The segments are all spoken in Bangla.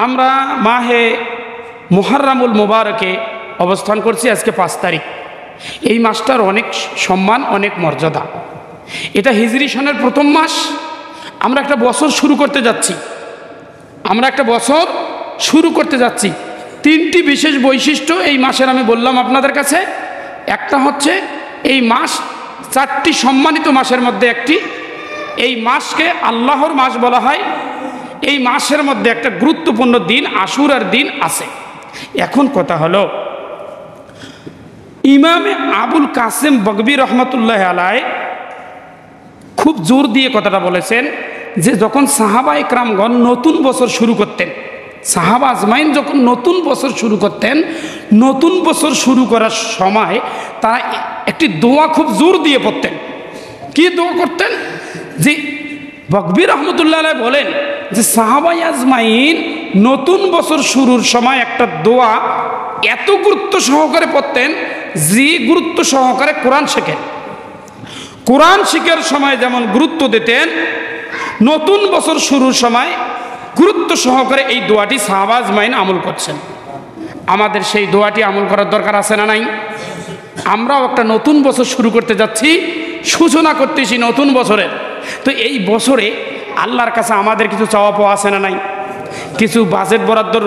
আমরা মাহে মুহররমুল মুবারকে অবস্থান করছি। আজকে 5 তারিখ। এই মাসটার অনেক সম্মান, অনেক মর্যাদা। এটা হিজরি সনের প্রথম মাস। আমরা একটা বছর শুরু করতে যাচ্ছি। 3টি বিশেষ বৈশিষ্ট্য এই মাসের আমি বললাম আপনাদের কাছে। একটা হচ্ছে এই মাস 4টি সম্মানিত মাসের মধ্যে একটি। এই মাসকে আল্লাহর মাস বলা হয়। এই মাসের মধ্যে একটা গুরুত্বপূর্ণ দিন আশুরার দিন আছে। এখন কথা হলো, ইমামে আবুল কাসেম বগবী রহমতুল্লাহ আলাইহি খুব জোর দিয়ে কথাটা বলেছেন যে যখন সাহাবা ইকরামগণ নতুন বছর শুরু করতেন, সাহাবা আজমাইন যখন নতুন বছর শুরু করতেন, নতুন বছর শুরু করার সময় তারা একটি দোয়া খুব জোর দিয়ে পড়তেন। কি দোয়া করতেন? যে বগবী রহমতুল্লাহ আলাইহি বলেন যে সাহাবা আজমাইন নতুন বছর শুরুর সময় একটা দোয়া এত গুরুত্ব সহকারে পড়তেন যে গুরুত্ব সহকারে কোরআন শেখেন। কোরআন শিখার সময় যেমন গুরুত্ব দিতেন, নতুন বছর শুরুর সময় গুরুত্ব সহকারে এই দোয়াটি সাহাবা আজমাইন আমল করছেন। আমাদের সেই দোয়াটি আমল করার দরকার আছে না নাই? আমরাও একটা নতুন বছর শুরু করতে যাচ্ছি, সূচনা করতেছি নতুন বছরের। তো এই বছরে আল্লাহর কাছে আমাদের কিছু চাওয়া পাওয়া আছে না নাই? কিছু বাজেট বরাদ্দর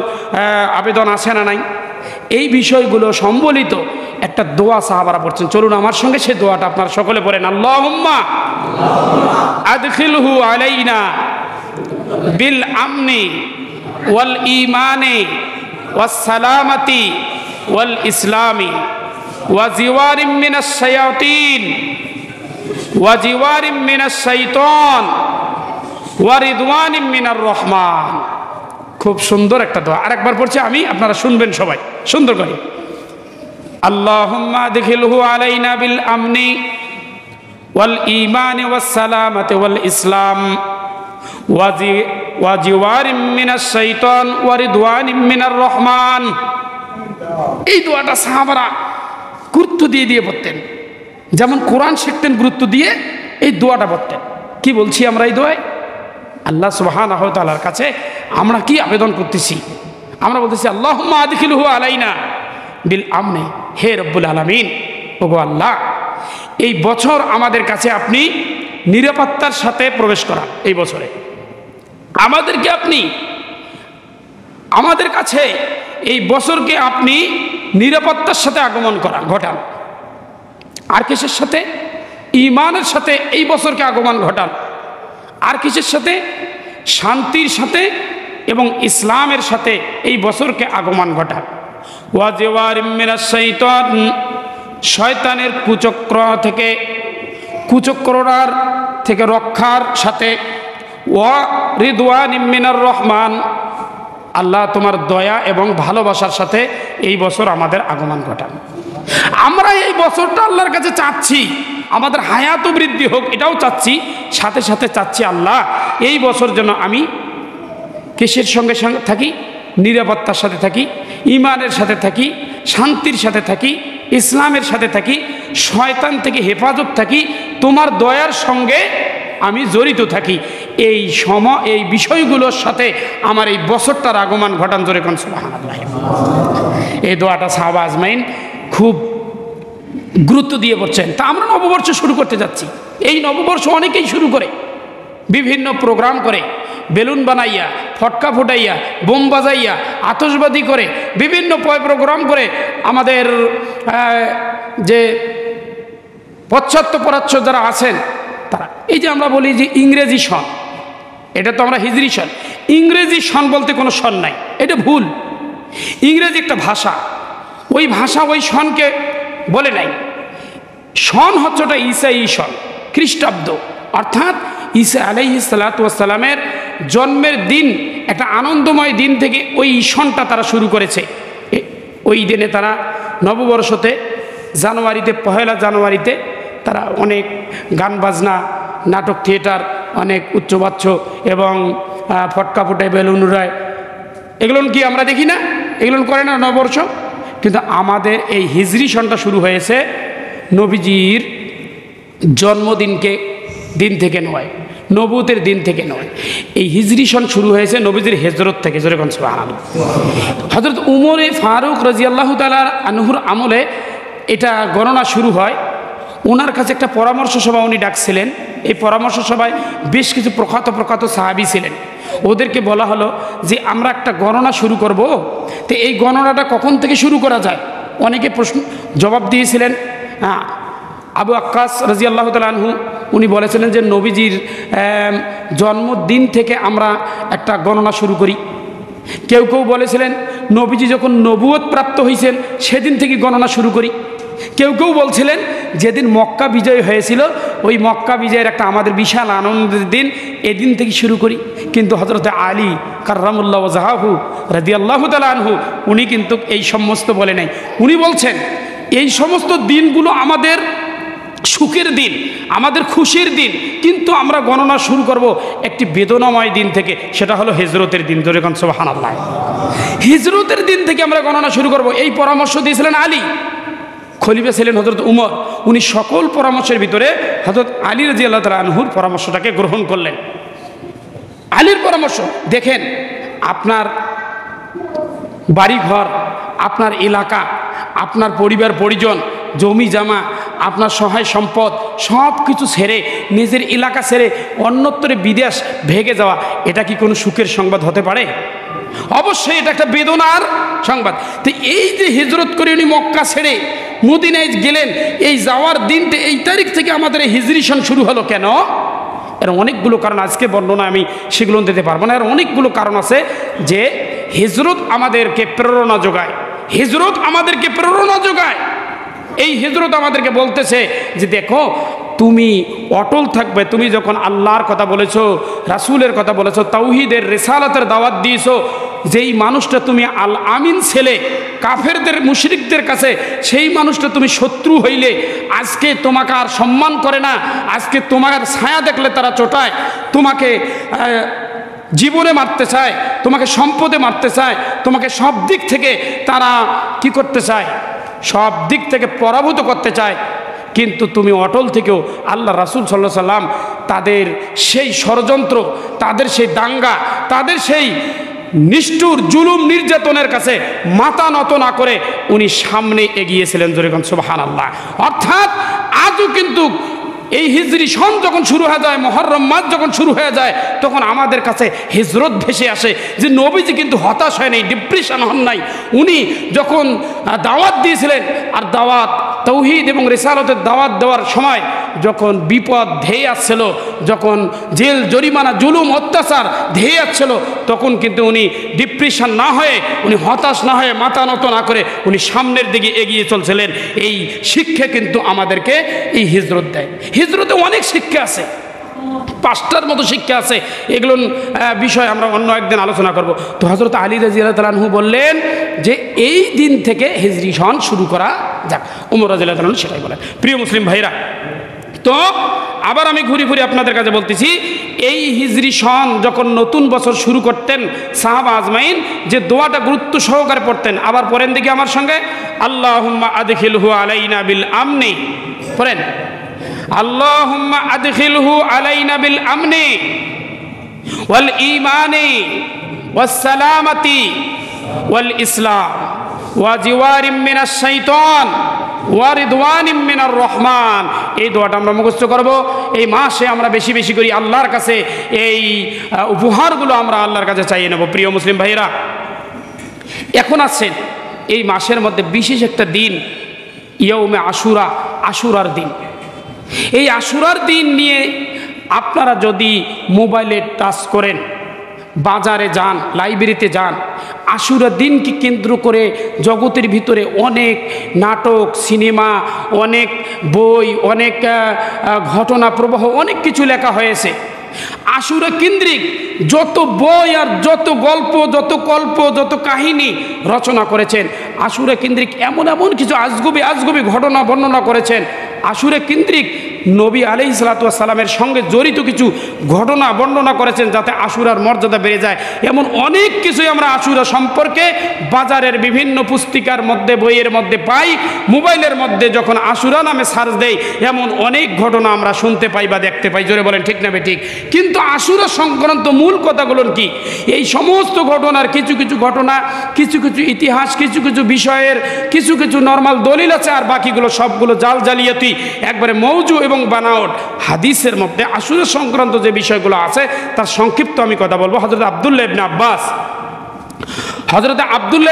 আবেদন আছে না নাই? এই বিষয়গুলো সম্বলিত একটা দোয়া সাহাবারা পড়ছেন। চলুন আমার সঙ্গে সেই দোয়াটা আপনারা সকলে পড়েন। আল্লাহুম্মা আদখিলহু আলাইনা বিল আমনি ওয়াল ঈমানি ওয়াস সালামাতি ওয়াল ইসলামি ওয়া জিওয়ারিম মিনাশ শায়াতিন ওয়া জিওয়ারিম মিনাশ শাইতান ওয়া রিদওয়ানিম মিনার রহমান। খুব সুন্দর একটা দোয়া। আরেকবার পড়ছি আমি, আপনারা শুনবেন সবাই সুন্দর করে। আল্লাহুম্মা আদখিলহু আলাইনা বিল আমনি ওয়াল ঈমানি ওয়াস সালামাতি ওয়াল ইসলাম ওয়া জিওয়ারিম মিনাশ শাইতান ওয়া রিদওয়ানিম মিনার রহমান। এই দোয়াটা সাহাবারা গুরুত্ব দিয়ে পড়তেন। যেমন কোরআন শিখতেন গুরুত্ব দিয়ে, এই দোয়াটা পড়তেন। কি বলছি আমরা এই দোয়ায়? আল্লাহ সুবহানাহু ওয়া তাআলার কাছে আমরা কি আবেদন করতেছি? আমরা বলতেছি আল্লাহুম্মা আদখিলহু আলাইনা বিল আমনি। হে রব্বুল আলামিন, ওগো আল্লাহ, এই বছর আমাদের কাছে আপনি নিরাপত্তার সাথে প্রবেশ করান। এই বছরে আমাদেরকে আপনি, আমাদের কাছে এই বছরকে আপনি নিরাপত্তার সাথে আগমন ঘটান। আর কিসের সাথে? ঈমানের সাথে এই বছরকে আগমন ঘটান। আর কিসের সাথে? শান্তির সাথে এবং ইসলামের সাথে এই বছরকে আগমন ঘটান। ওয়া জিওয়ারিম মিনাশ শাইতান, শয়তানের কুচক্ররার থেকে রক্ষার সাথে। ওয়া রিদওয়ানিম মিনার রহমান, আল্লাহ তোমার দয়া এবং ভালোবাসার সাথে এই বছর আমাদের আগমন ঘটান। আমরা এই বছরটা আল্লাহর কাছে চাচ্ছি, আমাদের হায়াত বৃদ্ধি হোক, এটাও চাচ্ছি। সাথে সাথে চাচ্ছি আল্লাহ এই বছর যেন আমি কিসের সঙ্গে সঙ্গে থাকি? নিরাপত্তার সাথে থাকি, ঈমানের সাথে থাকি, শান্তির সাথে থাকি, ইসলামের সাথে থাকি, শয়তান থেকে হেফাজত থাকি, তোমার দয়ার সঙ্গে আমি জড়িত থাকি। এই বিষয়গুলোর সাথে আমার এই বছরটার আগমন ঘটান। জোরে কোন সুবহানাল্লাহ। এই দোয়াটা সাহাবা আজমাইন খুব গুরুত্ব দিয়ে পড়ছেন। তা আমরা নববর্ষ শুরু করতে যাচ্ছি। এই নববর্ষ অনেকেই শুরু করে, বিভিন্ন প্রোগ্রাম করে, বেলুন বানাইয়া, ফটকা ফুটাইয়া, বোম বাজাইয়া, আতশবাজি করে, বিভিন্ন প্রোগ্রাম করে আমাদের যে পশ্চাত্য পরাচ্য যারা আছেন তারা, এই যে আমরা বলি যে ইংরেজি সন, এটা তো আমরা হিজরি সন। ইংরেজি সন বলতে কোনো সন নাই, এটা ভুল। ইংরেজি একটা ভাষা, ওই ভাষা ওই সনকে বলে নাই। সন হচ্ছে ওটা ঈসাই সন, খ্রিস্টাব্দ, অর্থাৎ ঈসা আলাইহিস সালাতু ওয়াস সালামের জন্মের দিন, একটা আনন্দময় দিন থেকে ওই সনটা তারা শুরু করেছে। ওই দিনে তারা নববর্ষতে জানুয়ারিতে, 1 জানুয়ারিতে তারা অনেক গান বাজনা, নাটক, থিয়েটার, অনেক উচ্চবাচ্য এবং ফটকা ফুটায়, বেলুন উড়ায়। এগুলো কি আমরা দেখি না? এগুলো করে না নববর্ষ? কিন্তু আমাদের এই হিজরি সনটা শুরু হয়েছে নবীজির জন্মদিন থেকে নয়। নবুতের দিন থেকে নয়। এই হিজরি সন শুরু হয়েছে নবীজির হিজরত থেকে। যেরকম সুবহানাল্লাহ। হযরত উমরে ফারুক রাদিয়াল্লাহু তাআলা আনহুর আমলে এটা গণনা শুরু হয়। ওনার কাছে একটা পরামর্শ সভা উনি ডাকছিলেন। এই পরামর্শ সভায় বেশ কিছু প্রখ্যাত সাহাবী ছিলেন। ওদেরকে বলা হলো যে আমরা একটা গণনা শুরু করব, তো এই গণনাটা কখন থেকে শুরু করা যায়? অনেকে প্রশ্ন জবাব দিয়েছিলেন। আবু আক্কাস রাদিয়াল্লাহু তাআলা আনহু উনি বলেছিলেন যে নবীজির জন্মদিন থেকে আমরা একটা গণনা শুরু করি। কেউ কেউ বলেছিলেন নবীজি যখন নবুয়ত প্রাপ্ত হয়েছেন সেদিন থেকে গণনা শুরু করি। কেউ কেউ বলছিলেন যেদিন মক্কা বিজয় হয়েছিল ওই মক্কা বিজয়ের একটা আমাদের বিশাল আনন্দের দিন, এদিন থেকে শুরু করি। কিন্তু হযরত আলী কাররামুল্লাহ ওয়াজহাহু রাদিয়াল্লাহু তাআলা আনহু উনি কিন্তু এই সমস্ত বলে নাই। উনি বলছেন এই সমস্ত দিনগুলো আমাদের সুখের দিন, আমাদের খুশির দিন, কিন্তু আমরা গণনা শুরু করব একটি বেদনাময় দিন থেকে, সেটা হলো হিজরতের দিন। যেরকম সুবহানাল্লাহ। হিজরতের দিন থেকে আমরা গণনা শুরু করব। এই পরামর্শ দিয়েছিলেন আলী। খলিফা ছিলেন হযরত উমর। উনি সকল পরামর্শের ভিতরে হযরত আলী রাদিয়াল্লাহু তাআলা আনহুর পরামর্শটাকে গ্রহণ করলেন। আলীর পরামর্শ দেখেন, আপনার বাড়িঘর, আপনার এলাকা, আপনার পরিবার পরিজন, জমি জামা, আপনার সহায় সম্পদ সব কিছু ছেড়ে, নিজের এলাকা ছেড়ে অন্যত্রে বিদেশ ভেগে যাওয়া, এটা কি কোনো সুখের সংবাদ হতে পারে? অবশ্যই এটা একটা বেদনার সংবাদ। তো এই যে হিজরত করে উনি মক্কা ছেড়ে মদিনায় গেলেন, এই যাওয়ার দিনটা এই তারিখ থেকে আমাদের এই হিজরি সন শুরু হলো কেন? এর অনেকগুলো কারণ, আজকে বর্ণনা আমি সেগুলো দিতে পারবো না। এর অনেকগুলো কারণ আছে যে হিজরত আমাদেরকে প্রেরণা যোগায়, হিজরত আমাদেরকে প্রেরণা যোগায়। এই হিজরত আমাদেরকে বলতেছে যে দেখো, তুমি অটল থাকবে। তুমি যখন আল্লাহর কথা বলেছো, রাসূলের কথা বলেছো, তাওহীদের রিসালাতের দাওয়াত দিয়েছো, যেই মানুষটা তুমি আল আমিন ছেলে কাফেরদের মুশরিকদের কাছে, সেই মানুষটা তুমি শত্রু হইলে আজকে তোমাকে আর সম্মান করে না, আজকে তোমার ছায়া দেখলে তারা চোটায়, তোমাকে জীবনে মারতে চায়, তোমাকে সম্পদে মারতে চায়, তোমাকে সব দিক থেকে তারা কি করতে চায়? সব দিক থেকে পরাভূত করতে চায়। কিন্তু তুমি অটল থেকেও আল্লাহ রাসূল সাল্লাল্লাহু আলাইহি সাল্লাম তাদের সেই ষড়যন্ত্র, তাদের সেই দাঙ্গা, তাদের সেই নিষ্ঠুর জুলুম নির্যাতনের কাছে মাথা নত না করে উনি সামনে এগিয়েছিলেন। যেরকম সুবহানাল্লাহ। অর্থাৎ আজও কিন্তু এই হিজরি সন যখন শুরু হয়ে যায়, মুহররম মাস যখন শুরু হয়ে যায়, তখন আমাদের কাছে হিজরত ভেসে আসে যে নবীজি কিন্তু হতাশ হয় নাই, ডিপ্রেশন হন নাই। উনি যখন দাওয়াত দিয়েছিলেন, আর দাওয়াত তাওহীদ এবং রিসালাতের দাওয়াত দেওয়ার সময় যখন বিপদ ধেয়ে আসছিল, যখন জেল জরিমানা জুলুম অত্যাচার ধেয়ে আসছিল, তখন কিন্তু উনি ডিপ্রেশন না হয়ে, উনি হতাশ না হয়ে, মাথা নত না করে উনি সামনের দিকে এগিয়ে চলছিলেন। এই শিক্ষা কিন্তু আমাদেরকে এই হিজরত দেয়। হিজরতে অনেক শিক্ষা আছে, 5টার মতো শিক্ষা আছে। এগুলো বিষয় আমরা অন্য একদিন আলোচনা করব। তো হযরত আলী রাদিয়াল্লাহু তাআলা আনহু বললেন যে এই দিন থেকে হিজরি সন শুরু করা যাক। উমর রাদিয়াল্লাহু তাআলা আনহু সেটাই বলেন। প্রিয় মুসলিম ভাইরা, তো আবার আমি ঘুরি ঘুরি আপনাদের কাছে বলতেছি, এই হিজরি সন যখন নতুন বছর শুরু করতেন সাহাবা আজমাইন যে দোয়াটা গুরুত্ব সহকারে পড়তেন, আবার পড়েন দেখি আমার সঙ্গে, আল্লাহুম্মা আদখিলহু আলাইনা বিল আমনি। পড়েন, আল্লাহুম্মা আদখিলহু আলাইনা বিল আমনি ওয়াল ঈমানি ওয়াস সালামাতি ওয়াল ইসলাম ওয়া জিওয়ারিম মিনাশ শাইতান ওয়া রিদওয়ানিম মিনার রহমান। এই দোয়াটা আমরা মুখস্থ করব। এই মাসে আমরা বেশি বেশি করে আল্লাহর কাছে এই উপহারগুলো আমরা আল্লাহর কাছে চাইয়ে নেব। প্রিয় মুসলিম ভাইরা, এখন আছেন এই মাসের মধ্যে বিশেষ একটা দিন, ইয়াউমে আশুরা, আশুরার দিন। এই আশুরার দিন নিয়ে আপনারা যদি মোবাইলে টাচ করেন, বাজারে যান, লাইব্রেরিতে যান, আশুরার দিনকে কেন্দ্র করে জগতের ভিতরে অনেক নাটক, সিনেমা, অনেক বই, অনেক ঘটনা প্রবাহ, অনেক কিছু লেখা হয়েছে। আশুরা কেন্দ্রিক যত বই আর যত গল্প, যত কল্প, যত কাহিনী রচনা করেছেন, আশুরা কেন্দ্রিক এমন এমন কিছু আজগুবি আজগুবি ঘটনা বর্ণনা করেছেন। আশুরা কেন্দ্রিক নবী আলাইহিস সালাতু ওয়াস সালামের সঙ্গে জড়িত কিছু ঘটনা বর্ণনা করেছেন যাতে আশুরার মর্যাদা বেড়ে যায়। এমন অনেক কিছুই আমরা আশুরা সম্পর্কে বাজারের বিভিন্ন পুস্তিকার মধ্যে, বইয়ের মধ্যে পাই, মোবাইলের মধ্যে যখন আশুরা নামে সার্চ দেই এমন অনেক ঘটনা আমরা শুনতে পাই বা দেখতে পাই। জোরে বলেন ঠিক না বেঠিক? কিন্তু আশুরা সংক্রান্ত মূল কথাগুলো কি? এই সমস্ত ঘটনার কিছু কিছু ঘটনা, কিছু কিছু ইতিহাস, কিছু কিছু বিষয়ের কিছু কিছু নর্মাল দলিল আছে, আর বাকিগুলো সবগুলো জাল জালিয়াতি, একবারে মৌজু এবং বানাওয়াট। হাদিসের মধ্যে আশুরা সংক্রান্ত যে বিষয়গুলো আছে তার সংক্ষিপ্ত আমি কথা বলবো। হযরত আব্দুল্লাহ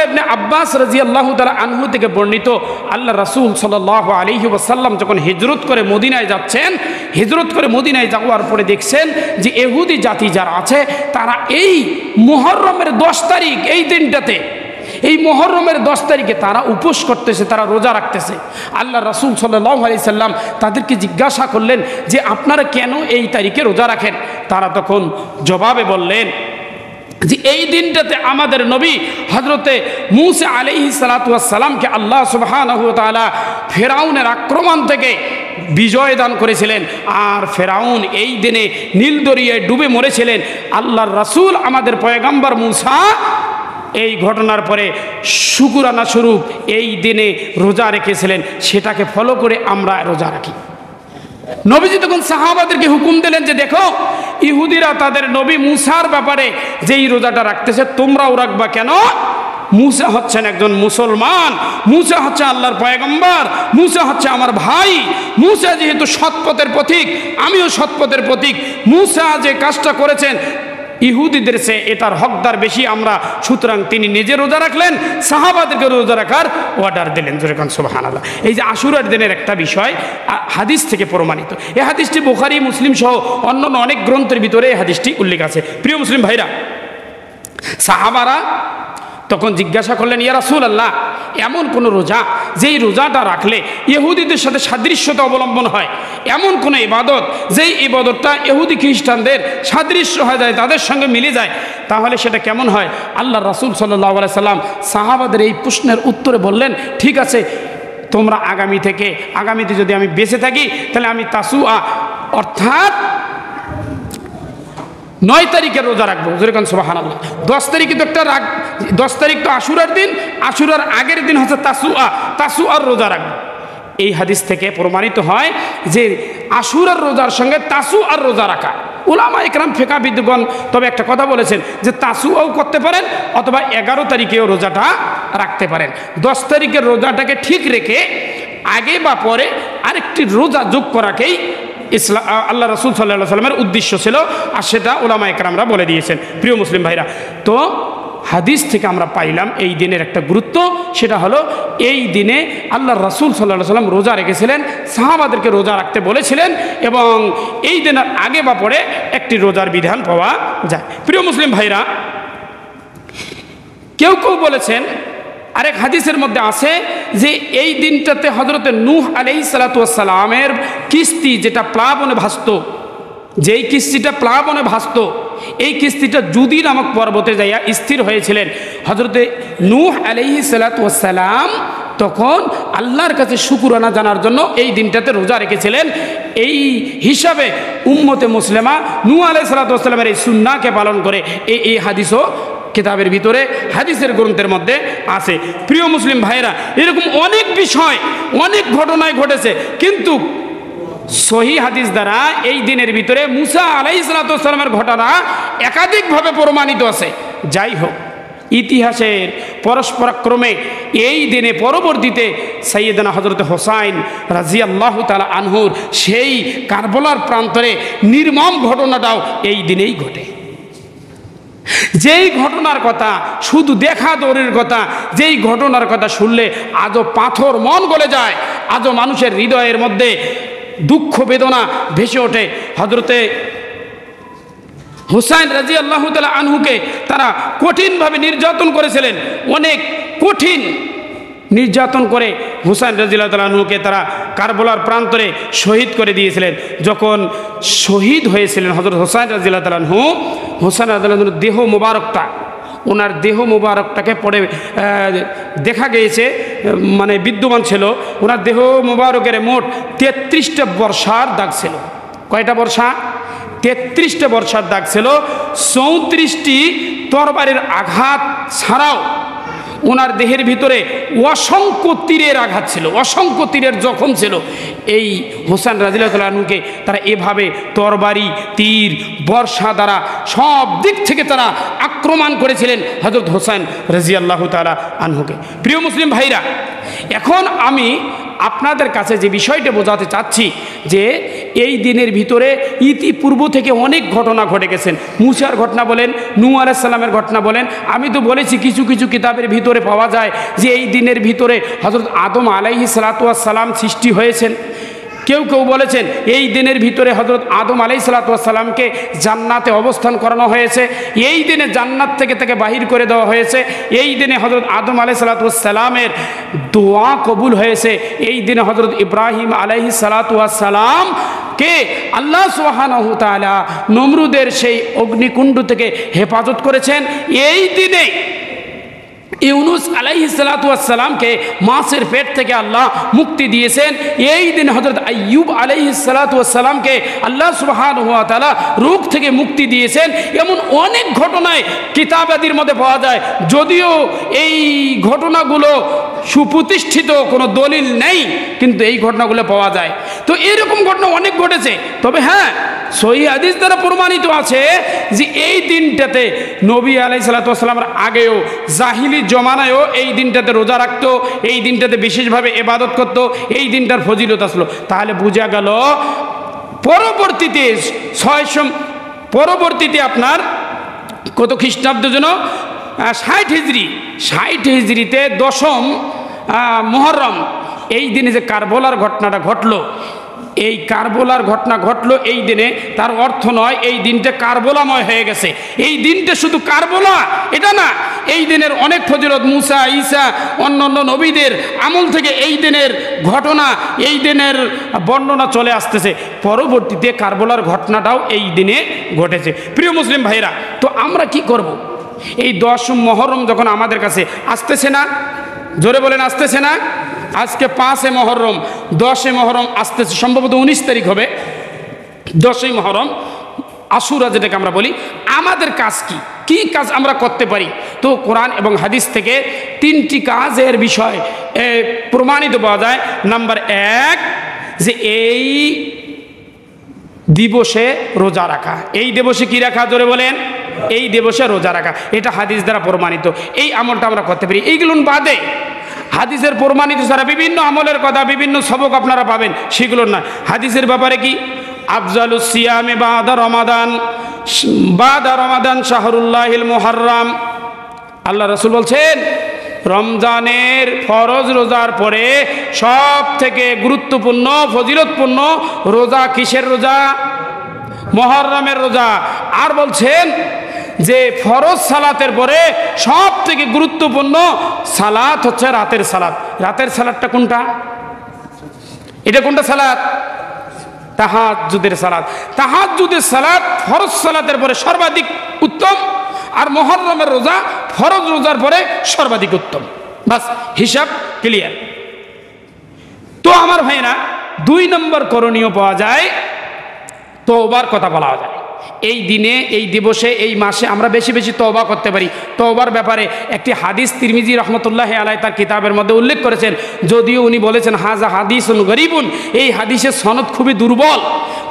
ইবনে আব্বাস রাদিয়াল্লাহু তাআলা আনহু থেকে বর্ণিত, আল্লাহ রাসূল সাল্লাল্লাহু আলাইহি ওয়াসাল্লাম যখন হিজরত করে মদিনায় যাচ্ছেন, হিজরত করে মদিনায় যাওয়ার পরে দেখছেন যে ইহুদি জাতি যারা আছে তারা এই মুহররমের 10 তারিখ, এই দিনটাতে, এই মুহররমের 10 তারিখে তারা উপোস করতেছে, তারা রোজা রাখতেছে। আল্লাহ রাসূল সাল্লাল্লাহু আলাইহি সাল্লাম তাদেরকে জিজ্ঞাসা করলেন যে আপনারা কেন এই তারিখে রোজা রাখেন? তারা তখন জবাবে বললেন যে এই দিনটাতে আমাদের নবী হযরতে মূসা আলাইহিস সালাতু ওয়াস সালামকে আল্লাহ সুবহানাহু ওয়া তাআলা ফেরাউনের আক্রমণ থেকে বিজয় দান করেছিলেন, আর ফেরাউন এই দিনে নীল দরিয়ায় ডুবে মরেছিলেন। আল্লাহর রাসূল আমাদের পয়গম্বর মূসা এই ঘটনার পরে শুকরানা স্বরূপ এই দিনে রোজা রেখেছিলেন, সেটাকে ফলো করে আমরা রোজা রাখি। নবীজি তখন সাহাবাদেরকে হুকুম দিলেন যে দেখো, ইহুদিরা তাদের নবী মূসার ব্যাপারে যেই রোজাটা রাখতেছে তোমরাও রাখবা। কেন? মূসা হচ্ছেন একজন মুসলমান, মূসা হচ্ছে আল্লাহর পয়গম্বর, মূসা হচ্ছে আমার ভাই। মূসা যেহেতু সৎপথের পথিক, আমিও সৎপথের পথিক। মূসা যে কাজটা করেছেন ইহুদিদের সে এটার হকদার বেশি আমরা, সুতরাং তিনি নিজে রোজা রাখলেন, সাহাবাদেরকে রোজা রাখার অর্ডার দিলেন। যেরকম সুবহানাল্লাহ। এই যে আশুরার দিনের একটা বিষয় হাদিস থেকে প্রমাণিত। এই হাদিসটি বুখারী, মুসলিম সহ অন্যান্য অনেক গ্রন্থের ভিতরে এই হাদিসটি উল্লেখ আছে। প্রিয় মুসলিম ভাইরা, সাহাবারা তখন জিজ্ঞাসা করলেন, ইয়া রাসূলুল্লাহ, এমন কোন রোজা যেই রোজাটা রাখলে ইহুদিদের সাথে সাদৃশ্যতা অবলম্বন হয়, এমন কোন ইবাদত যেই ইবাদতটা ইহুদি খ্রিস্টানদের সাদৃশ্য হয়ে যায়, তাদের সঙ্গে মিলে যায়, তাহলে সেটা কেমন হয়? আল্লাহ রাসূল সাল্লাল্লাহু আলাইহি সাল্লাম সাহাবাদের এই প্রশ্নের উত্তরে বললেন, ঠিক আছে, তোমরা আগামীতে যদি আমি বেঁচে থাকি তাহলে আমি তাসুআ অর্থাৎ 9 তারিখের রোজা রাখবো। যেরকম সুবহানাল্লাহ। 10 তারিখে তো একটা 10 তারিখ তো আশুরার দিন, আশুরার আগের দিন হচ্ছে তাসুআর রোজা রাখবো। এই হাদিস থেকে প্রমাণিত হয় যে আশুরার রোজার সঙ্গে তাসুআর রোজা রাখা। উলামা ইকরাম ফিকাহবিদগণ তবে একটা কথা বলেছেন যে তাসুআও করতে পারেন অথবা 11 তারিখেও রোজাটা রাখতে পারেন। 10 তারিখের রোজাটাকে ঠিক রেখে আগে বা পরে আরেকটি রোজা যোগ করাকেই আল্লাহ রাসূল সাল্লাল্লাহু আলাইহি ওয়াসাল্লামের উদ্দেশ্য ছিল, আর সেটা উলামা ইকরামরা বলে দিয়েছেন। প্রিয় মুসলিম ভাইরা, তো হাদিস থেকে আমরা পাইলাম এই দিনের একটা গুরুত্ব, সেটা হলো এই দিনে আল্লাহ রাসূল সাল্লাল্লাহু আলাইহি ওয়াসাল্লাম রোজা রেখেছিলেন, সাহাবাদেরকে রোজা রাখতে বলেছিলেন, এবং এই দিনের আগে বা পরে একটি রোজার বিধান পাওয়া যায়। প্রিয় মুসলিম ভাইরা, কেউ কেউ বলেছেন, আরেক হাদিসের মধ্যে আছে যে এই দিনটাতে হযরতে নূহ আলাইহিস সালাতু ওয়াস সালামের কিস্তি যেটা প্লাবনে ভাসত, যেই কিস্তিটা প্লাবনে ভাসত, এই কিস্তিটা জুদি নামক পর্বতে যাইয়া স্থির হয়েছিলেন। হযরতে নূহ আলাইহিস সালাতু ওয়াস সালাম তখন আল্লাহর কাছে শুকরানা জানার জন্য এই দিনটাতে রোজা রেখেছিলেন। এই হিসাবে উম্মতে মুসলিমা নূহ আলাইহিস সালাতু ওয়াস সালামের এই সুন্নাহকে পালন করে। এই হাদিসও কিতাবের ভিতরে, হাদিসের গ্রন্থের মধ্যে আছে। প্রিয় মুসলিম ভাইরা, এরকম অনেক বিষয়, অনেক ঘটনায় ঘটেছে, কিন্তু সহি হাদিস দ্বারা এই দিনের ভিতরে মুসা আলাইহিস সালাতু ওয়াস সালামের ঘটনা একাধিকভাবে প্রমাণিত আছে। যাই হোক, ইতিহাসের পরস্পরক্রমে এই দিনে পরবর্তীতে সাইয়েদনা হযরত হোসাইন রাদিয়াল্লাহু তাআলা আনহুর সেই কারবালার প্রান্তরে নির্মম ঘটনাটাও এই দিনেই ঘটে। যেই ঘটনার কথা শুধু দেখা দৌড়ের কথা, যেই ঘটনার কথা শুনলে আজও পাথর মন গলে যায়, আজও মানুষের হৃদয়ের মধ্যে দুঃখ বেদনা ভেসে ওঠে। হযরতে হুসাইন রাদিয়াল্লাহু তাআলা আনহুকে তারা কঠিনভাবে নির্যাতন করেছিলেন, অনেক কঠিন নির্যাতন করে হুসাইন রাদিয়াল্লাহু তাআলা আনহুকে তারা কারবালার প্রান্তরে শহীদ করে দিয়েছিলেন। যখন শহীদ হয়েছিলেন হযরত হুসাইন রাদিয়াল্লাহু তাআলা আনহু, হুসাইন রাদিয়াল্লাহু আনহুর দেহ মুবারকটা, ওনার দেহ মুবারকটাকে পড়ে দেখা গিয়েছে মানে বিদ্যমান ছিল, ওনার দেহ মোবারকের মোট 33টা বর্ষার দাগ ছিল। কয়টা বর্ষা? 33টা বর্ষার দাগ ছিল। 34টি তরবারির আঘাত ছাড়াও ওনার দেহের ভিতরে অসংখ্য তীরের আঘাত ছিল, অসংখ্য তীরের জখম ছিল। এই হোসেন রাদিয়াল্লাহু আনহুকে তারা এভাবে তরবারি, তীর, বর্ষা দ্বারা সব দিক থেকে তারা আক্রমণ করেছিলেন হযরত হোসেন রাদিয়াল্লাহু তাআলা আনহুকে। প্রিয় মুসলিম ভাইরা, এখন আমি আপনাদের কাছে যে বিষয়টা বোঝাতে চাচ্ছি যে এই দিনের ভিতরে ইতিপূর্ব থেকে অনেক ঘটনা ঘটে গেছেন। মুসার ঘটনা বলেন, নূহ আলাইহিস সালামের ঘটনা বলেন। আমি তো বলেছি কিছু কিছু কিতাবের ভিতরে পাওয়া যায় যে এই দিনের ভিতরে হযরত আদম আলাইহিস সালাতু ওয়াস সালাম সৃষ্টি হয়েছেন। কেউ কেউ বলেছেন এই দিনের ভিতরে হযরত আদম আলাইহিস সালাতু ওয়াস সালামকে জান্নাতে অবস্থান করানো হয়েছে, এই দিনে জান্নাত থেকে তাকে বাহির করে দেওয়া হয়েছে, এই দিনে হযরত আদম আলাইহিস সালাতু ওয়াস সালামের দোয়া কবুল হয়েছে, এই দিনে হযরত ইব্রাহিম আলাইহিস সালাতু ওয়াস সালাম কে আল্লাহ সুবহানাহু ওয়া তাআলা নমরুদের সেই অগ্নিকুণ্ড থেকে হেফাজত করেছেন, এই দিনে ইউনুস আলাইহিস সালাতু ওয়াস সালামকে মাছের পেট থেকে আল্লাহ মুক্তি দিয়েছেন, এই দিন হযরত আইয়ুব আলাইহিস সালাতু ওয়াস সালামকে আল্লাহ সুবহানাহু ওয়া তাআলা রোগ থেকে মুক্তি দিয়েছেন। এমন অনেক ঘটনায় কিতাবাদির মধ্যে পাওয়া যায়, যদিও এই ঘটনাগুলো সুপ্রতিষ্ঠিত কোনো দলিল নেই, কিন্তু এই ঘটনাগুলো পাওয়া যায়। তো এরকম ঘটনা অনেক ঘটেছে। তবে হ্যাঁ, সহিহ হাদিস দ্বারা প্রমাণিত আছে যে এই দিনটাতে নবী আলাইহিস সালাতু ওয়াস সালামের আগেও জাহিলি জমানায়ও এই দিনটাতে রোজা রাখতো, এই দিনটাতে বিশেষভাবে ইবাদত করতো, এই দিনটার ফজিলত আসলো। তাহলে বোঝা গেল পরবর্তীতে আপনার কত খ্রিস্টাব্দ যেন 60 হিজরি, 60 হিজরিতে 10ম মুহররম এই দিনে যে কারবালার ঘটনাটা ঘটলো, এই কারবালার ঘটনা ঘটলো এই দিনে, তার অর্থ নয় এই দিনটা কারবালাময় হয়ে গেছে। এই দিনটা শুধু কারবালা এটা না, এই দিনের অনেক ফজিলত, মুসা, ঈসা, অন্যান্য নবীদের আমল থেকে এই দিনের ঘটনা, এই দিনের বর্ণনা চলে আসতেছে। পরবর্তীতে কারবালার ঘটনাটাও এই দিনে ঘটেছে। প্রিয় মুসলিম ভাইরা, তো আমরা কি করব? এই 10 মুহররম যখন আমাদের কাছে আসতেছে না, জোরে বলেন আসতেছে না? আজকে 5 মুহররম, 10 মুহররম আসতেছে, সম্ভবত 19 তারিখ হবে 10 মুহররম, আশুরা যেটাকে আমরা বলি। আমাদের কাজ কি, কি কাজ আমরা করতে পারি? তো কোরআন এবং হাদিস থেকে 3টি কাজের বিষয় প্রমাণিত পাওয়া যায়। নাম্বার 1, যে এই দিবসে রোজা রাখা। এই দিবসে কি রাখা? জোরে বলেন। এই দিবসে রোজা রাখা, এটা হাদিস দ্বারা প্রমাণিত। এই আমলটা আমরা করতে পারি। এইগুলো বাদে হাদিসের প্রমাণিত ছাড়া বিভিন্ন আমলের কথা, বিভিন্ন সবক আপনারা পাবেন, সেগুলো না। হাদিসের ব্যাপারে কি? আফজালুস সিয়ামে বাদা রমাদান শাহরুল্লাহিল মুহাররম। আল্লাহ রাসূল বলছেন রমজানের ফরজ রোজার পরে সব থেকে গুরুত্বপূর্ণ, ফজিলতপূর্ণ রোজা কিসের রোজা? মুহররমের রোজা। আর বলছেন যে ফরজ সালাতের পরে সব থেকে গুরুত্বপূর্ণ সালাত হচ্ছে রাতের সালাত। রাতের সালাতটা কোনটা? এটা কোনটা সালাত? তাহাজ্জুদের সালাত। তাহাজ্জুদের সালাত ফরজ সালাতের পরে সর্বাধিক উত্তম, আর মুহররমের রোজা ফরজ রোজার পরে সর্বাধিক উত্তম। বাস, হিসাব ক্লিয়ার। তো আমার ভাইরা, 2 নম্বর করণীয় পাওয়া যায়, তওবার কথা বলা যায়। এই দিনে, এই দিবসে, এই মাসে আমরা বেশি বেশি তওবা করতে পারি। তওবার ব্যাপারে একটি হাদিস তিরমিজি রহমতুল্লাহ আলাইহি তার কিতাবের মধ্যে উল্লেখ করেছেন, যদিও উনি বলেছেন হাজা হাদিসুন গরিবুন, এই হাদিসের সনদ খুবই দুর্বল।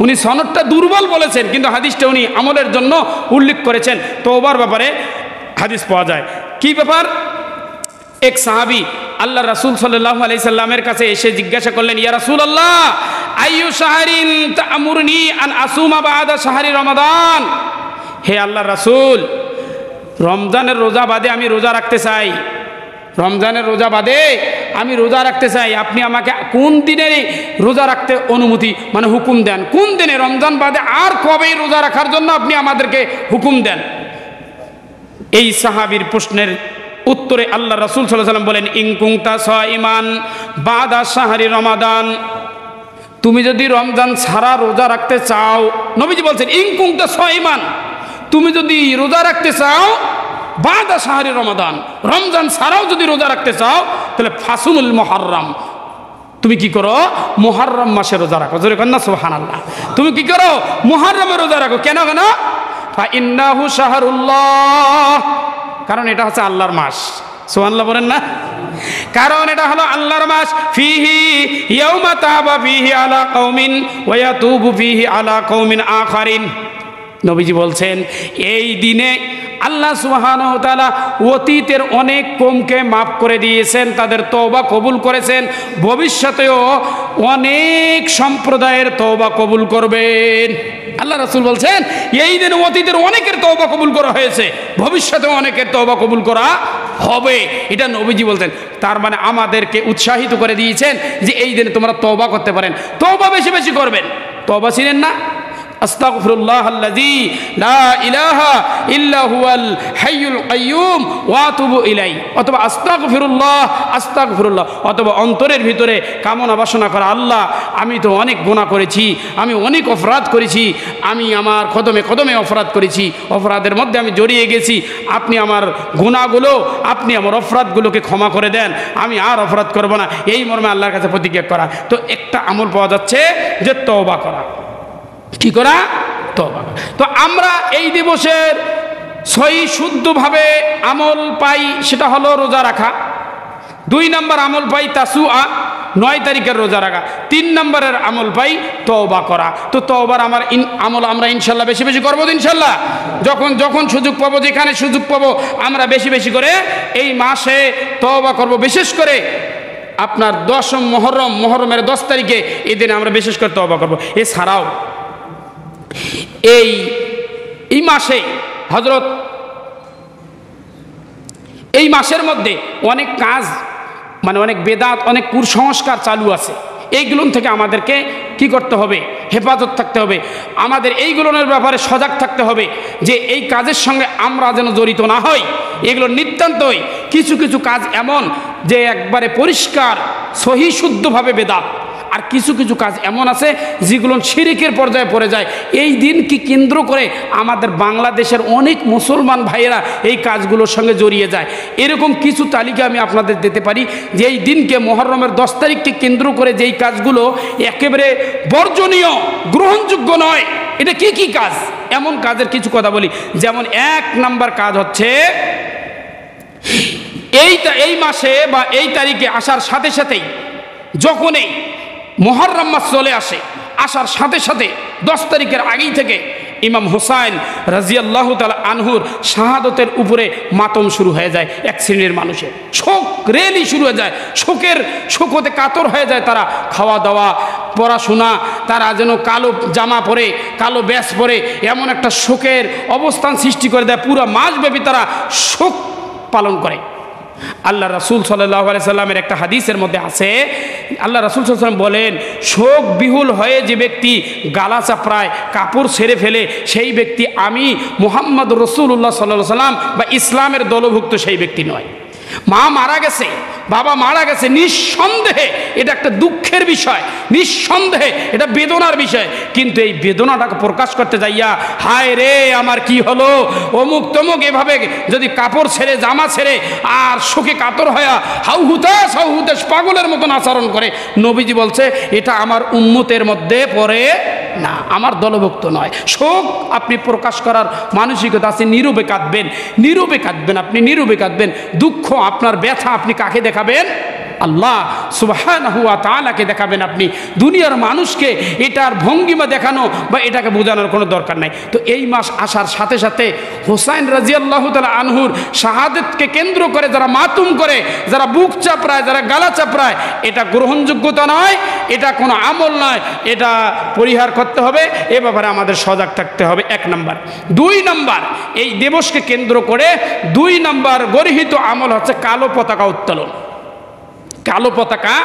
উনি সনদটা দুর্বল বলেছেন, কিন্তু হাদিসটা উনি আমলের জন্য উল্লেখ করেছেন। তওবার ব্যাপারে হাদিস পাওয়া যায়। কি ব্যাপার? এক সাহাবী আল্লাহ রাসূল সাল্লাল্লাহু আলাইহি সাল্লামের কাছে এসে জিজ্ঞাসা করলেন, ইয়া রাসূলুল্লাহ, আইয়ু শাহরিন তা'মুরনি আন আসুমা বা'দা শাহরি রমাদান। হে আল্লাহ রাসূল, রমজানের রোজা বাদে আমি রোজা রাখতে চাই, রমজানের রোজা বাদে আমি রোজা রাখতে চাই, আপনি আমাকে কোন দিনে রোজা রাখতে অনুমতি, মানে হুকুম দেন? কোন দিনে, রমজান বাদে আর কবে রোজা রাখার জন্য আপনি আমাদেরকে হুকুম দেন? এই সাহাবীর প্রশ্নের উত্তরে আল্লাহ রাসূল সাল্লাল্লাহু আলাইহি ওয়াসাল্লাম বলেন, ইন কুনতা সাইমান বাদা শাহরি রমাদান, তুমি যদি রমজান ছাড়া রোজা রাখতে চাও, নবীজি বলছেন ইন কুনতা সাইমান, তুমি যদি রোজা রাখতে চাও বাদা শাহরি রমাদান, রমজান ছাড়াও যদি রোজা রাখতে চাও, তাহলে ফাসুমুল মুহররম, তুমি কি করো? মুহররম মাসে রোজা রাখো। জোরে কন্যা সুবহানাল্লাহ। তুমি কি করো? মুহররমে রোজা রাখো। কেন? কেন? ফা ইন্নাহু শাহরুল্লাহ, কারণ এটা হচ্ছে আল্লাহর মাস। সুবহানাল্লাহ বলেন না? কারণ এটা হলো আল্লাহর মাস। ফিহি ইয়াউমা তাবা ফিহি আলা কওমিন ওয়া ইয়াতুবু ফিহি আলা কওমিন আখারিন। নবীজি বলছেন এই দিনে আল্লাহ সুবহানাহু ওয়া তাআলা অতীতের অনেক কওমকে মাফ করে দিয়েছেন, তাদের তওবা কবুল করেছেন, ভবিষ্যতেও অনেক সম্প্রদায়ের তওবা কবুল করবেন। আল্লাহ রাসূল বলছেন এই দিনে অতীতের অনেকের তওবা কবুল করা হয়েছে, ভবিষ্যতেও অনেকের তওবা কবুল করা হবে। এটা নবীজি বলছেন। তার মানে আমাদেরকে উৎসাহিত করে দিয়েছেন যে এই দিনে তোমরা তওবা করতে পারেন, তওবা বেশি বেশি করবেন। তওবা ছিলেন না? আস্তাগফিরুল্লাহাল্লাযী লা ইলাহা ইল্লা হুয়াল হাইয়ুল কাইয়্যুম ওয়া আতুবু ইলাইহি, অথবা আস্তাগফিরুল্লাহ আস্তাগফিরুল্লাহ, অথবা অন্তরের ভিতরে কামনা বাসনা করা, আল্লাহ আমি তো অনেক গুনাহ করেছি, আমি অনেক অপরাধ করেছি, আমি আমার কদমে কদমে অপরাধ করেছি, অপরাধের মধ্যে আমি জড়িয়ে গেছি, আপনি আমার গুনাহগুলো, আপনি আমার অপরাধগুলোকে ক্ষমা করে দেন, আমি আর অপরাধ করব না, এই মর্মে আল্লাহর কাছে প্রতিজ্ঞা করা। তো একটা আমল পাওয়া যাচ্ছে যে তওবা করা। কি করা? তওবা। তো আমরা এই দিবসের সহি শুদ্ধভাবে আমল পাই, সেটা হলো রোজা রাখা। 2 নম্বর আমল পাই তাসুআ, 9 তারিখের রোজা রাখা। 3 নম্বরের আমল পাই তওবা করা। তো তওবার আমল আমরা ইনশাল্লাহ বেশি বেশি করবো তো ইনশাল্লাহ। যখন যখন সুযোগ পাবো, যেখানে সুযোগ পাবো আমরা বেশি বেশি করে এই মাসে তওবা করব। বিশেষ করে আপনার 10ম মুহররমের 10 তারিখে এই দিনে আমরা বিশেষ করে তওবা করব। এছাড়াও এই মাসে হযরত এই মাসের মধ্যে অনেক কাজ, মানে অনেক বেদাত, অনেক কুসংস্কার চালু আছে। এইগুলো থেকে আমাদেরকে কি করতে হবে? হেফাজত থাকতে হবে। আমাদের এইগুলোর ব্যাপারে সজাগ থাকতে হবে যে এই কাজের সঙ্গে আমরা যেন জড়িত না হই। এগুলো নিতান্তই কিছু কিছু কাজ এমন যে একবারে পরিষ্কার সহি শুদ্ধভাবে বেদাত, আর কিছু কিছু কাজ এমন আছে যেগুলো শিরকের পর্যায়ে পড়ে যায়। এই দিনকে কেন্দ্র করে আমাদের বাংলাদেশের অনেক মুসলমান ভাইয়েরা এই কাজগুলোর সঙ্গে জড়িয়ে যায়। এরকম কিছু তালিকা আমি আপনাদের দিতে পারি যে এই দিনকে মুহররমের 10 তারিখকে কেন্দ্র করে যেই কাজগুলো একেবারে বর্জনীয়, গ্রহণযোগ্য নয়। এটা কি কি কাজ? এমন কাজের কিছু কথা বলি। যেমন 1 নম্বর কাজ হচ্ছে এই মাসে বা এই তারিখে আসার সাথে সাথেই, যখনই মুহররম মাস চলে আসে, আসার সাথে সাথে 10 তারিখের আগেই থেকে ইমাম হুসাইন রাদিয়াল্লাহু তাআলা আনহুর শাহাদতের উপরে মাতম শুরু হয়ে যায়। এক শ্রেণীর মানুষের শোক রেলি শুরু হয়ে যায়, শোকতে কাতর হয়ে যায়। তারা খাওয়া দাওয়া, পড়াশোনা, তারা যেন কালো জামা পরে, কালো ব্যাস পরে এমন একটা শোকের অবস্থান সৃষ্টি করে দেয়। পুরো মাসব্যাপী তারা শোক পালন করে। আল্লাহ রাসূল সাল্লাল্লাহু আলাইহি সাল্লামের একটা হাদিসের মধ্যে আছে, আল্লাহ রাসূল সাল্লাল্লাহু আলাইহি সাল্লাম বলেন, শোক বিহুল হয়ে যে ব্যক্তি গালা চাপড়ায়, কাপড় ছেড়ে ফেলে, সেই ব্যক্তি আমি মুহাম্মদ রাসূলুল্লাহ সাল্লাল্লাহু আলাইহি সাল্লাম বা ইসলামের দলভুক্ত সেই ব্যক্তি নয়। মা মারা গেছে, বাবা মারা গেছে, নিঃসন্দেহে এটা একটা দুঃখের বিষয়, নিঃসন্দেহে এটা বেদনার বিষয়। কিন্তু এই বেদনাটাকে প্রকাশ করতে যাইয়া হায় রে আমার কি হলো, অমুক তমুক এভাবে যদি কাপড় ছেড়ে, জামা ছেড়ে আর শোকে কাতর হইয়া হাউ হুতাশ পাগলের মতন আচরণ করে, নবীজি বলছে এটা আমার উম্মতের মধ্যে পড়ে না, আমার দলভুক্ত নয়। শোক আপনি প্রকাশ করার মানসিকতা আছে, নীরবে কাঁদবেন, নীরবে কাঁদবেন, আপনি নীরবে কাঁদবেন। দুঃখ, আপনার ব্যথা আপনি কাকে দেখাবেন? আল্লাহ সুবহানাহু ওয়া তাআলাকে দেখাবেন। আপনি দুনিয়ার মানুষকে এটার ভঙ্গিমা দেখানো বা এটাকে বোঝানোর কোনো দরকার নাই। তো এই মাস আসার সাথে সাথে হুসাইন রাদিয়াল্লাহু তাআলা আনহুর শাহাদাতকে কেন্দ্র করে যারা মাতুম করে, যারা বুক চাপড়ায়, যারা গালা চাপড়ায়, এটা গ্রহণযোগ্যতা নয়, এটা কোনো আমল নয়, এটা পরিহার করতে হবে। এ ব্যাপারে আমাদের সজাগ থাকতে হবে। 1 নম্বর। 2 নম্বর, এই দিবসকে কেন্দ্র করে 2 নম্বর গর্হিত আমল হচ্ছে কালো পতাকা উত্তোলন। কালো পতাকা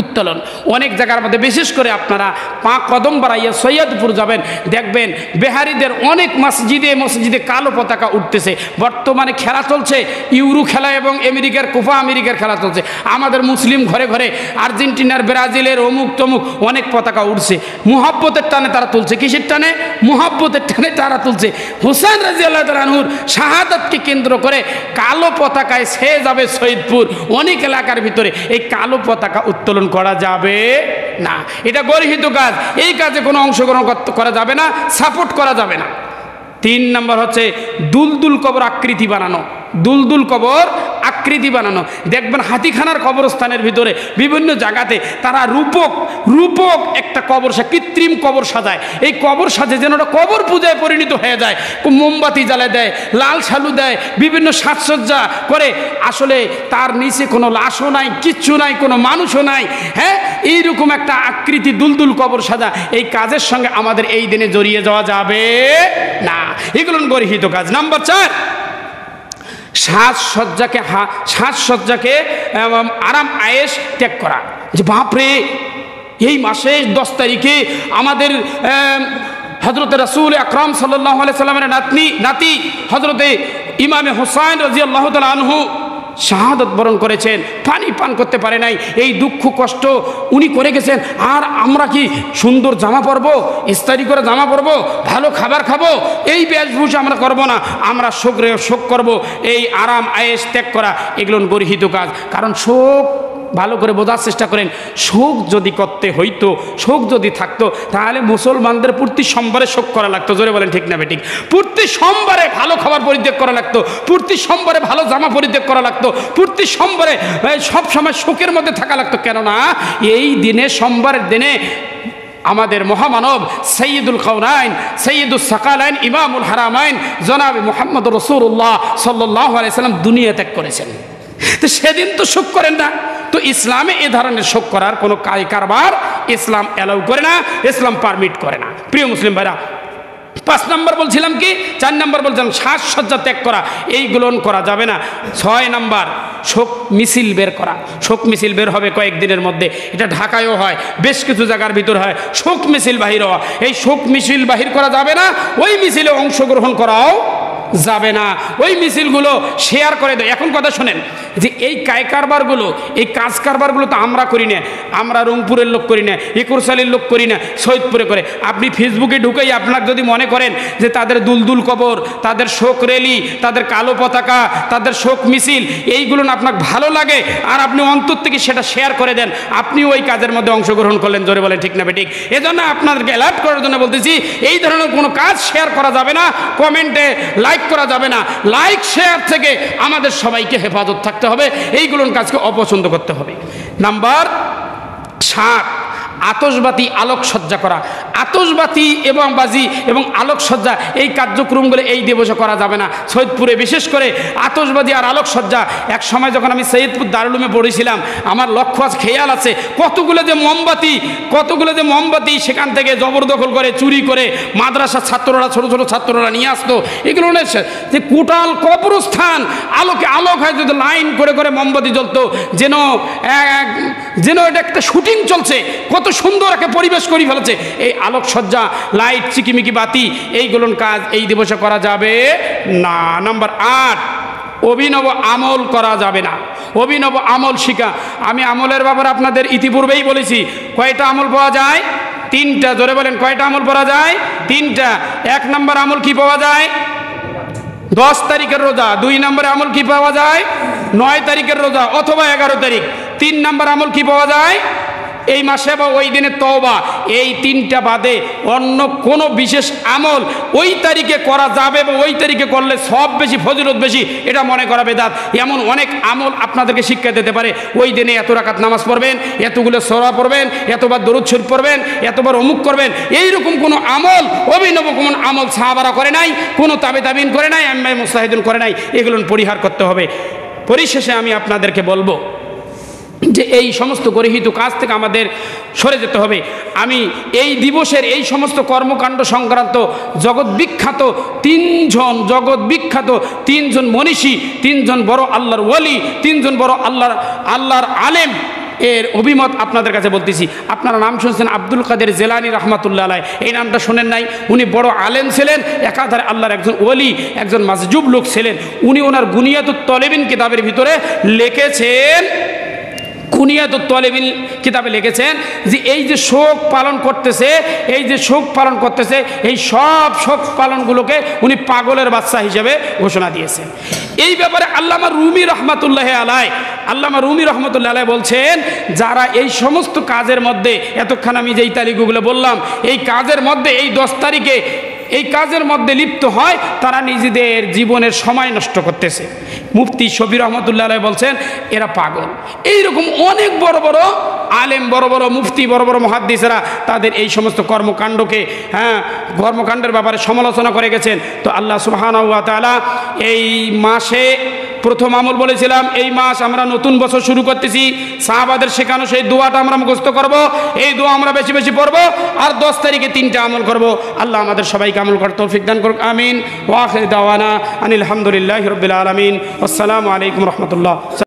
উত্তোলন উত্তোলন অনেক জায়গার মধ্যে, বিশেষ করে আপনারা 5 কদম বাড়াইয়া সৈয়দপুর যাবেন, দেখবেন বেহারিদের অনেক মসজিদে কালো পতাকা উঠতেছে। বর্তমানে খেলা চলছে ইউরো খেলা এবং আমেরিকার কোপা আমেরিকার খেলা চলছে। আমাদের মুসলিম ঘরে ঘরে আর্জেন্টিনার, ব্রাজিলের, অমুক তমুক অনেক পতাকা উঠছে। মুহাব্বতের টানে তারা তুলছে। কিসের টানে? মুহাব্বতের টানে তারা তুলছে। হুসাইন রাদিয়াল্লাহু তাআলা আনহুর শাহাদাতকে কেন্দ্র করে কালো পতাকায় ছেয়ে যাবে সৈয়দপুর। অনেক এলাকার ভিতরে এই কালো পতাকা উত্তোলন করা যাবে না। এটা গর্হিত কাজ। এই কাজে কোনো অংশগ্রহণ করা যাবে না, সাপোর্ট করা যাবে না। 3 নম্বর হচ্ছে দুলদুল কবর আকৃতি বানানো। দুলদুল কবর আকৃতি বানানো, দেখবেন হাতিখানার কবরস্থানের ভিতরে বিভিন্ন জায়গাতে তারা রূপক একটা কবর, কৃত্রিম কবর সাজায়। এই কবর সাজে যেন ওটা কবর পূজায় পরিণত হয়ে যায়। মোমবাতি জ্বালায় দেয়, লাল শালু দেয়, বিভিন্ন সাজসজ্জা করে। আসলে তার নিচে কোনো লাশও নাই, কিচ্ছু নাই, কোনো মানুষও নাই। হ্যাঁ, এইরকম একটা আকৃতি দুলদুল কবর সাজা, এই কাজের সঙ্গে আমাদের এই দিনে জড়িয়ে যাওয়া যাবে না। এগুলো গর্হিত কাজ। নাম্বার 4, সাজসজ্জাকে আরাম আয়েশ ত্যাগ করা। যে বাপরে, এই মাসে 10 তারিখে আমাদের হযরত রাসূল আকরাম সাল্লাল্লাহু আলাইহি সাল্লামের নাতি হযরতে ইমামে হুসাইন রাদিয়াল্লাহু তাআলা আনহু শাহাদাত বরণ করেছেন, পানি পান করতে পারে নাই। এই দুঃখ কষ্ট উনি করে গেছেন। আর আমরা কি সুন্দর জামা পরবো, ইস্তারি করে জামা পরবো, ভালো খাবার খাবো? এই বেশভূষা আমরা করব না। আমরা শোক করব। এই আরাম আয়েশ ত্যাগ করা এগুলো গর্হিত কাজ। কারণ শোক ভালো করে বোঝার চেষ্টা করেন। শোক যদি করতে হইতো, শোক যদি থাকতো, তাহলে মুসলমানদের প্রতি সোমবারে শোক করা লাগতো। জোরে বলেন ঠিক না বেঠিক? প্রতি সোমবারে ভালো খাবার পরিত্যাগ করা লাগতো, প্রতি সোমবারে ভালো জামা পরিত্যাগ করা লাগতো, প্রতি সোমবারে সবসময় শোকের মধ্যে থাকা লাগতো। কেননা এই দিনে, সোমবারের দিনে আমাদের মহামানব সৈয়দুল কাউনাইন, সৈয়দুল সাকালাইন, ইমামুল হারামাইন জনাবে মুহাম্মদ রাসূলুল্লাহ সাল্লাল্লাহু আলাইহি সাল্লাম দুনিয়া ত্যাগ করেছেন। তো সেদিন তো শোক করেন না। তো ইসলামে এ ধরনের শোক করার কোনো কারবার ইসলাম অ্যালাউ করে না, ইসলাম পারমিট করে না। প্রিয় মুসলিম ভাইরা, 5 নম্বর বলছিলাম কি, 4 নম্বর বলছিলাম সাজসজ্জা ত্যাগ করা, এইগুলো করা যাবে না। 6 নম্বর শোক মিছিল বের করা। শোক মিছিল বের হবে কয়েকদিনের মধ্যে। এটা ঢাকায়ও হয়, বেশ কিছু জায়গার ভিতর হয়। শোক মিছিল বাহির হওয়া, এই শোক মিছিল বাহির করা যাবে না। ওই মিছিলে অংশগ্রহণ করাও যাবে না। ওই মিছিলগুলো শেয়ার করে দেয়। এখন কথা শোনেন, যে এই কারবারগুলো, এই কাজ কারবারগুলো তো আমরা করি না। আমরা রংপুরের লোক করি না, একুরসালির লোক করি না, সৈয়দপুরে করে। আপনি ফেসবুকে ঢুকেই আপনার যদি মনে করেন যে তাদের দুলদুল কবর, তাদের শোক র্যালি, তাদের কালো পতাকা, তাদের শোক মিছিল, এইগুলো না আপনার ভালো লাগে, আর আপনি অন্তর থেকে সেটা শেয়ার করে দেন, আপনিও ওই কাজের মধ্যে অংশগ্রহণ করলেন। জোরে বলেন ঠিক না বেঠিক? এজন্য আপনাদেরকে অ্যালার্ট করার জন্য বলতেছি, এই ধরনের কোনো কাজ শেয়ার করা যাবে না, কমেন্টে লাইক করা যাবে না। লাইক শেয়ার থেকে আমাদের সবাইকে হেফাজত থাকতে হবে, এইগুলোর কাজকে অপছন্দ করতে হবে। নাম্বার 7, আতশবাতি আলোকসজ্জা করা। আতশবাতি এবং বাজি এবং আলোকসজ্জা এই কার্যক্রমগুলো এই দিবসে করা যাবে না। সৈয়দপুরে বিশেষ করে আতশবাজি আর আলোকসজ্জা, এক সময় যখন আমি সৈয়দপুর দারুল উলুমে পড়েছিলাম, আমার লক্ষ্য আছে, খেয়াল আছে, কতগুলো যে মোমবাতি সেখান থেকে জবরদখল করে, চুরি করে মাদ্রাসার ছাত্ররা, ছোট ছোট ছাত্ররা নিয়ে আসতো। এগুলো যে কোটাল কবরস্থান আলোক হয়, যদি লাইন করে করে মোমবাতি জ্বলতো, যেন এটা একটা শুটিং চলছে। কত সুন্দর একটা পরিবেশ করে ফেলেছে। এই আলোকসজ্জা, লাইট, চিকিমিকি বাতি, এইগুলোর কাজ এই দিবসে করা যাবে না। নাম্বার 8, অভিনব আমল করা যাবে না। অভিনব আমল শিখা। আমি আমলের ব্যাপারে আপনাদের ইতিপূর্বেই বলেছি। কয়টা আমল পাওয়া যায়? 3টা। জোরে বলেন, কয়টা আমল পাওয়া যায়? 3টা। 1 নম্বর আমল কি পাওয়া যায়? 10 তারিখের রোজা। 2 নম্বরে আমল কি পাওয়া যায়? 9 তারিখের রোজা অথবা 11 তারিখ। 3 নম্বর আমল কি পাওয়া যায়? এই মাসে বা ওই দিনে তওবা। এই 3টা বাদে অন্য কোনো বিশেষ আমল ওই তারিখে করা যাবে বা ওই তারিখে করলে সব বেশি, ফজিলত বেশি, এটা মনে করা বেদাত। এমন অনেক আমল আপনাদেরকে শিক্ষা দিতে পারে। ওই দিনে এত রাকাত নামাজ পড়বেন, এতগুলো সূরা পড়বেন, এতবার দরুদ শরীফ পড়বেন, এতবার অমুক করবেন। এইরকম কোনো আমল, অভিনব কোনো আমল সাহাবারা করে নাই, কোনো তাবিন করে নাই, আইম্মায়ে মুজতাহিদিন করে নাই। এগুলো পরিহার করতে হবে। পরিশেষে আমি আপনাদেরকে বলবো যে এই সমস্ত গর্হিত কাজ থেকে আমাদের সরে যেতে হবে। আমি এই দিবসের এই সমস্ত কর্মকাণ্ড সংক্রান্ত জগৎ বিখ্যাত তিনজন মনীষী, 3জন বড় আল্লাহর ওয়ালি, 3জন বড় আল্লাহর আলেম, এর অভিমত আপনাদের কাছে বলতেছি। আপনারা নাম শুনছেন আব্দুল কাদের জেলানী রহমাতুল্লাহ আলাইহ, এই নামটা শোনেন নাই? উনি বড় আলেম ছিলেন, একাধারে আল্লাহর একজন ওলি, একজন মাজজুব লোক ছিলেন। উনি ওনার গুনিয়াতুত তলেবিন কিতাবের ভিতরে লিখেছেন, কুনিয়াতুত তলেবিন কিতাবে লিখেছেন যে এই যে শোক পালন করতেছে, এই যে শোক পালন করতেছে, এই সব শোক পালনগুলোকে উনি পাগলের বাচ্চা হিসেবে ঘোষণা দিয়েছেন। এই ব্যাপারে আল্লামা রুমি রহমাতুল্লাহ আলাইহ, আল্লামা রুমি রহমতুল্লাহ আলাইহ বলছেন, যারা এই সমস্ত কাজের মধ্যে, এতক্ষণ আমি যেই তারিখগুলো বললাম, এই কাজের মধ্যে, এই 10 তারিখে এই কাজের মধ্যে লিপ্ত হয়, তারা নিজেদের জীবনের সময় নষ্ট করতেছে। মুফতি শফি রহমতুল্লাহ আলাইহ বলছেন এরা পাগল। এইরকম অনেক বড় বড় আলেম, বড় বড় মুফতি, বড় বড় মুহাদ্দিসেরা তাদের এই সমস্ত কর্মকাণ্ডকে, কর্মকাণ্ডের ব্যাপারে সমালোচনা করে গেছেন। তো আল্লাহ সুবহানাহু ওয়া তাআলা এই মাসে প্রথম আমল বলেছিলাম, এই মাস আমরা নতুন বছর শুরু করতেছি, সাহাবাদের শেখানো সেই দোয়াটা আমরা মুখস্থ করব, এই দোয়া আমরা বেশি বেশি পড়ব, আর 10 তারিখে 3টা আমল করব। আল্লাহ আমাদের সবাইকে আমল করার তৌফিক দান করুক, আমিন। ওয়া আখিরু দাওয়ানা আনিল হামদুলিল্লাহি রাব্বিল আলামিন। আসসালামু আলাইকুম রহমতুল্লাহ।